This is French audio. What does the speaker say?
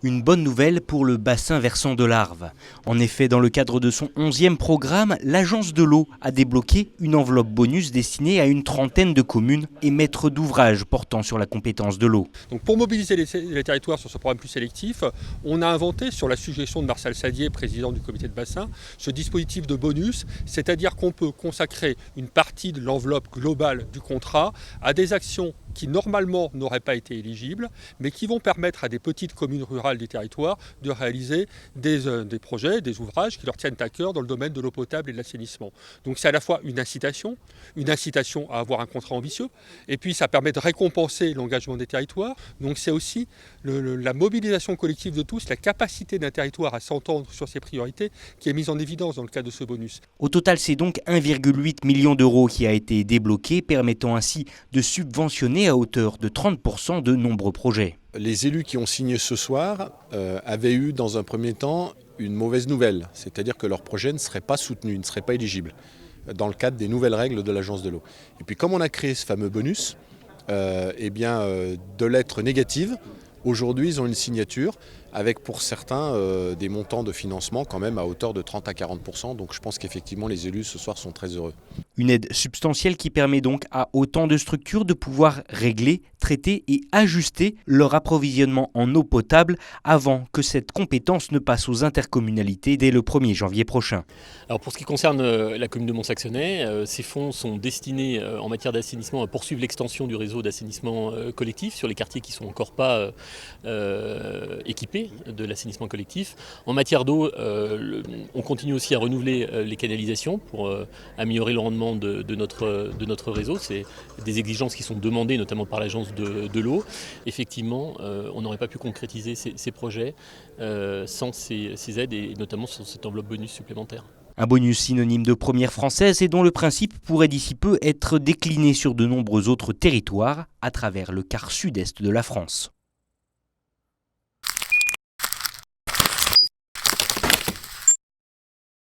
Une bonne nouvelle pour le bassin versant de l'Arve. En effet, dans le cadre de son 11e programme, l'Agence de l'eau a débloqué une enveloppe bonus destinée à une trentaine de communes et maîtres d'ouvrage portant sur la compétence de l'eau. Donc pour mobiliser les territoires sur ce programme plus sélectif, on a inventé, sur la suggestion de Marcel Sadier, président du comité de bassin, ce dispositif de bonus, c'est-à-dire qu'on peut consacrer une partie de l'enveloppe globale du contrat à des actions qui normalement n'auraient pas été éligibles, mais qui vont permettre à des petites communes rurales des territoires de réaliser des projets, des ouvrages qui leur tiennent à cœur dans le domaine de l'eau potable et de l'assainissement. Donc c'est à la fois une incitation à avoir un contrat ambitieux, et puis ça permet de récompenser l'engagement des territoires. Donc c'est aussi la mobilisation collective de tous, la capacité d'un territoire à s'entendre sur ses priorités qui est mise en évidence dans le cadre de ce bonus. Au total, c'est donc 1,8 million d'euros qui a été débloqué, permettant ainsi de subventionner à hauteur de 30% de nombreux projets. Les élus qui ont signé ce soir avaient eu dans un premier temps une mauvaise nouvelle, c'est-à-dire que leur projet ne serait pas soutenu, ne serait pas éligible dans le cadre des nouvelles règles de l'Agence de l'eau. Et puis comme on a créé ce fameux bonus, de lettres négatives, aujourd'hui ils ont une signature avec pour certains des montants de financement quand même à hauteur de 30 à 40%. Donc je pense qu'effectivement les élus ce soir sont très heureux. Une aide substantielle qui permet donc à autant de structures de pouvoir régler, traiter et ajuster leur approvisionnement en eau potable avant que cette compétence ne passe aux intercommunalités dès le 1er janvier prochain. Alors pour ce qui concerne la commune de Mont-Saxonnet, ces fonds sont destinés en matière d'assainissement à poursuivre l'extension du réseau d'assainissement collectif sur les quartiers qui ne sont encore pas équipés de l'assainissement collectif. En matière d'eau, on continue aussi à renouveler les canalisations pour améliorer le rendement de notre réseau. C'est des exigences qui sont demandées notamment par l'agence de l'eau. Effectivement, on n'aurait pas pu concrétiser ces projets sans ces aides et notamment sans cette enveloppe bonus supplémentaire. Un bonus synonyme de première française et dont le principe pourrait d'ici peu être décliné sur de nombreux autres territoires à travers le quart sud-est de la France.